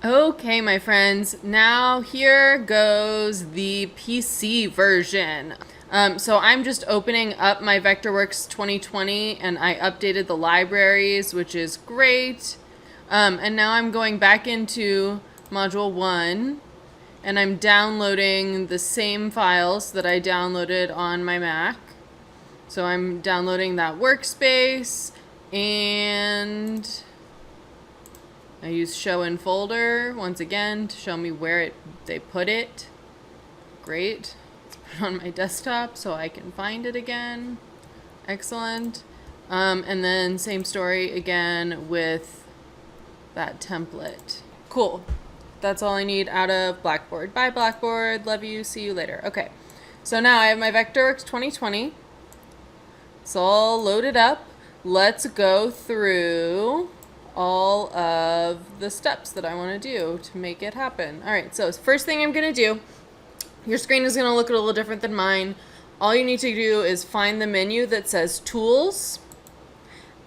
Okay, my friends, now here goes the PC version. So I'm just opening up my Vectorworks 2020 and I updated the libraries, which is great. And now I'm going back into Module 1 and I'm downloading the same files that I downloaded on my Mac. So I'm downloading that workspace and I use show in folder once again to show me where they put it. Great. Let's put it on my desktop so I can find it again. Excellent. And then same story again with that template. Cool. That's all I need out of Blackboard. Bye, Blackboard. Love you. See you later. Okay. So now I have my Vectorworks 2020. It's all loaded up. Let's go through all of the steps that I want to do to make it happen. All right, so first thing I'm going to do, your screen is going to look a little different than mine. All you need to do is find the menu that says Tools,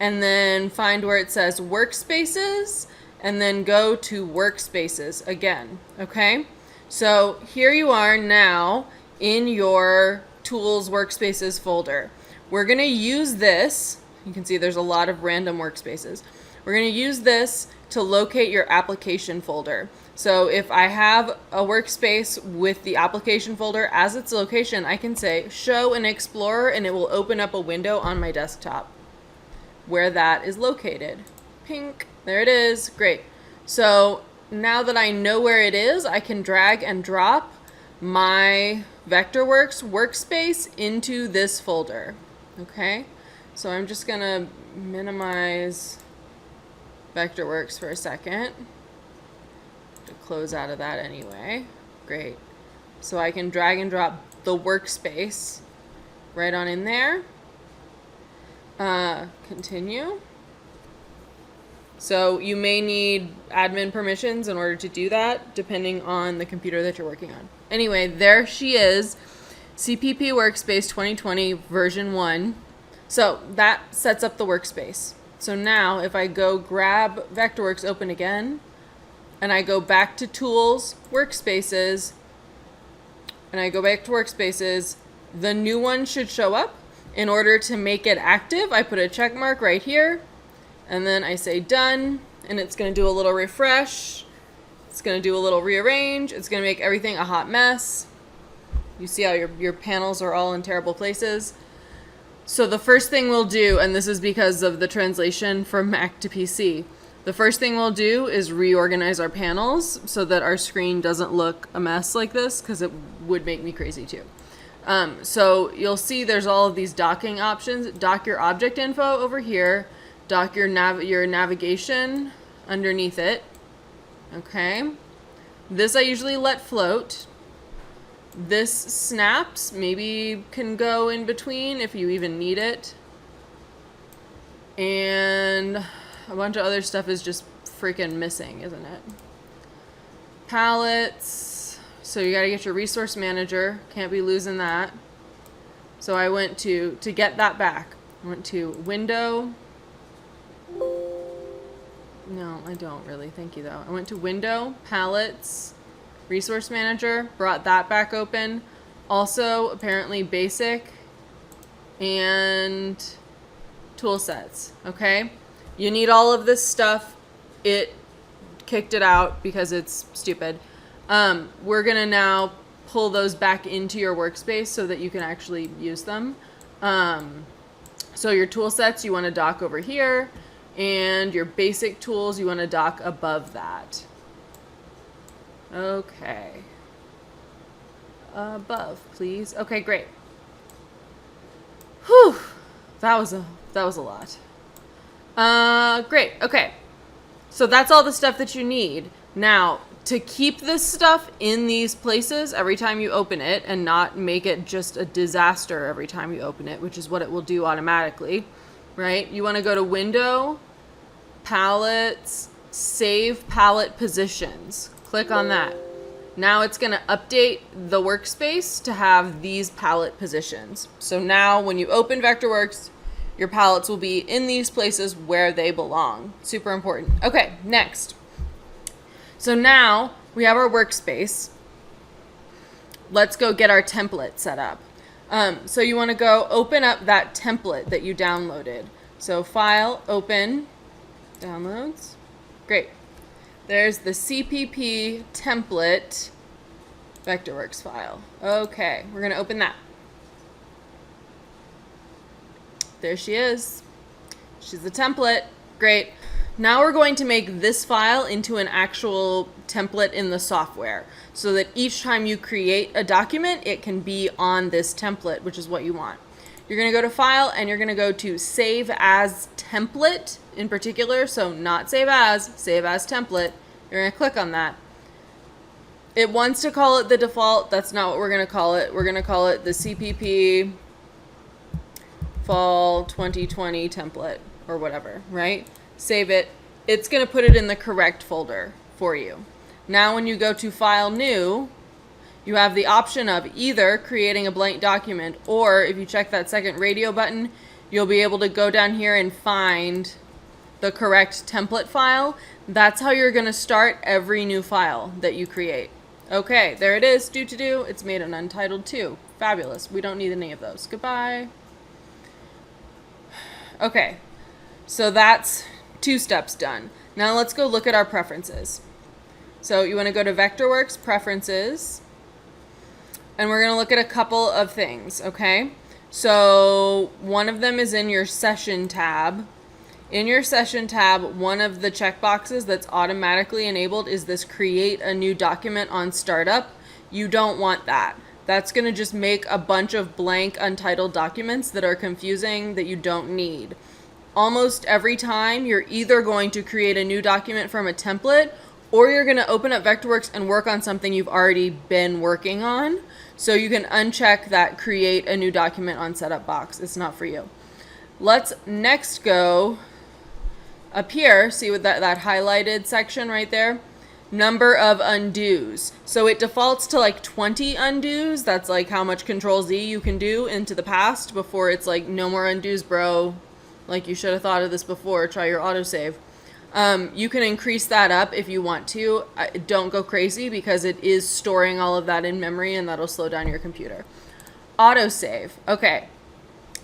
and then find where it says Workspaces, and then go to Workspaces again, okay? So here you are now in your Tools Workspaces folder. We're going to use this. You can see there's a lot of random workspaces. We're going to use this to locate your application folder. So if I have a workspace with the application folder as its location, I can say show in Explorer and it will open up a window on my desktop where that is located. Pink. There it is. Great. So now that I know where it is, I can drag and drop my Vectorworks workspace into this folder. Okay? So I'm just going to minimize Vectorworks for a second to close out of that anyway. Great. So I can drag and drop the workspace right on in there. Continue. So you may need admin permissions in order to do that, depending on the computer that you're working on. Anyway, there she is, CPP Workspace 2020 version 1. So that sets up the workspace. So now if I go grab Vectorworks open again, and I go back to Tools, Workspaces, and I go back to Workspaces, the new one should show up. In order to make it active, I put a check mark right here, and then I say done, and it's going to do a little refresh. It's going to do a little rearrange. It's going to make everything a hot mess. You see how your panels are all in terrible places. So the first thing we'll do, and this is because of the translation from Mac to PC, the first thing we'll do is reorganize our panels so that our screen doesn't look a mess like this, because it would make me crazy too. So you'll see there's all of these docking options. Dock your object info over here. Dock your navigation underneath it. Okay. This I usually let float. This snaps, maybe can go in between if you even need it. And a bunch of other stuff is just freaking missing, isn't it? Palettes. So you gotta get your resource manager. Can't be losing that. So I went to get that back, I went to Window. No, I don't really. Thank you, though. I went to Window, Palettes, Resource Manager, brought that back open. Also, apparently Basic and Tool Sets, okay? You need all of this stuff. It kicked it out because it's stupid. We're going to now pull those back into your workspace so that you can actually use them. So your tool sets you want to dock over here, and your basic tools you want to dock above that. Okay. Above, please. Okay, great. Whew. That was a lot. Great. Okay. So that's all the stuff that you need. Now, to keep this stuff in these places every time you open it and not make it just a disaster every time you open it, which is what it will do automatically, right? You want to go to Window, Palettes, Save Palette Positions. Click on that. Now it's going to update the workspace to have these palette positions. So now when you open Vectorworks, your palettes will be in these places where they belong. Super important. Okay, next. So now we have our workspace. Let's go get our template set up. So you want to go open up that template that you downloaded. So File, Open, Downloads. Great. There's the CPP template Vectorworks file. Okay, we're going to open that. There she is. She's the template. Great. Now we're going to make this file into an actual template in the software so that each time you create a document, it can be on this template, which is what you want. You're going to go to File and you're going to go to Save As Template in particular. So not Save As Template. You're going to click on that. It wants to call it the default. That's not what we're going to call it. We're going to call it the CPP Fall 2020 template or whatever, right? Save it. It's going to put it in the correct folder for you. Now when you go to File, New, you have the option of either creating a blank document, or if you check that second radio button, you'll be able to go down here and find the correct template file. That's how you're going to start every new file that you create. Okay, there it is. It's made an untitled 2. Fabulous. We don't need any of those. Goodbye. Okay, so that's 2 steps done. Now let's go look at our preferences. So you want to go to Vectorworks Preferences, and we're going to look at a couple of things, okay? So one of them is in your Session tab. In your Session tab, one of the checkboxes that's automatically enabled is this Create a New Document on Startup. You don't want that. That's going to just make a bunch of blank, untitled documents that are confusing that you don't need. Almost every time, you're either going to create a new document from a template, or you're going to open up Vectorworks and work on something you've already been working on. So you can uncheck that Create a New Document on Setup box. It's not for you. Let's next go up here. See with that highlighted section right there? Number of undos. So it defaults to like 20 undos. That's like how much Control-Z you can do into the past before it's like no more undos, bro. Like you should have thought of this before. Try your autosave. You can increase that up if you want to. Don't go crazy because it is storing all of that in memory and that'll slow down your computer. Autosave. Okay.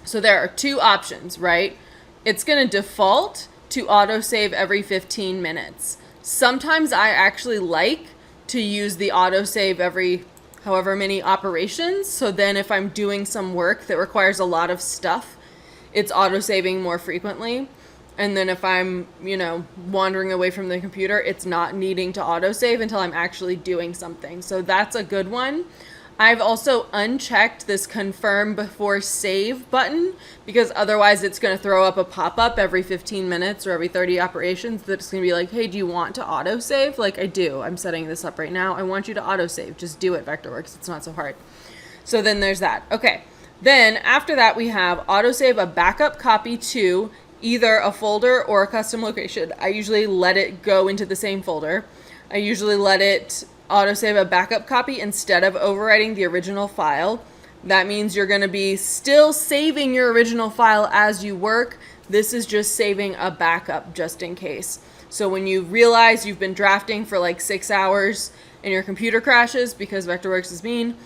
So there are 2 options, right? It's going to default to autosave every 15 minutes. Sometimes I actually like to use the autosave every however many operations. So then if I'm doing some work that requires a lot of stuff, it's autosaving more frequently. And then if I'm, wandering away from the computer, it's not needing to autosave until I'm actually doing something. So that's a good one. I've also unchecked this confirm before save button because otherwise it's going to throw up a pop-up every 15 minutes or every 30 operations that's going to be like, hey, do you want to autosave? Like I do. I'm setting this up right now. I want you to autosave. Just do it, Vectorworks. It's not so hard. So then there's that. Okay. Then after that, we have autosave a backup copy to either a folder or a custom location. I usually let it go into the same folder. I usually let it autosave a backup copy instead of overwriting the original file. That means you're going to be still saving your original file as you work. This is just saving a backup just in case. So when you realize you've been drafting for like 6 hours and your computer crashes because Vectorworks is mean,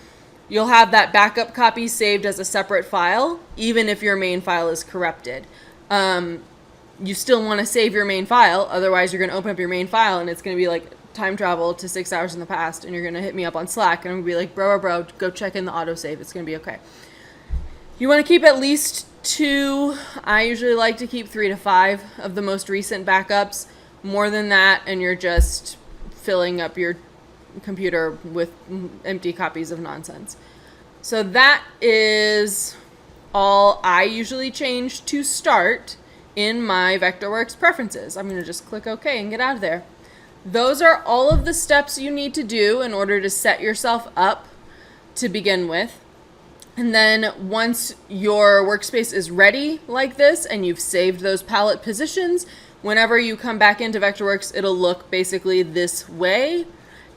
you'll have that backup copy saved as a separate file, even if your main file is corrupted. You still want to save your main file, otherwise you're going to open up your main file and it's going to be like time travel to 6 hours in the past, and you're going to hit me up on Slack and I'm going to be like, bro, go check in the autosave. It's going to be okay. You want to keep at least 2. I usually like to keep 3 to 5 of the most recent backups. More than that, and you're just filling up your computer with empty copies of nonsense. So that is all I usually change to start in my Vectorworks preferences. I'm going to just click OK and get out of there. Those are all of the steps you need to do in order to set yourself up to begin with. And then once your workspace is ready like this and you've saved those palette positions, whenever you come back into Vectorworks, it'll look basically this way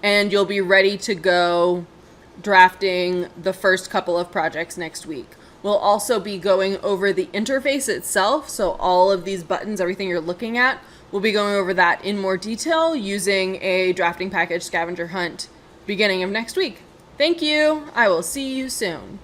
and you'll be ready to go drafting the first couple of projects next week. We'll also be going over the interface itself. So all of these buttons, everything you're looking at, we'll be going over that in more detail using a drafting package scavenger hunt beginning of next week. Thank you. I will see you soon.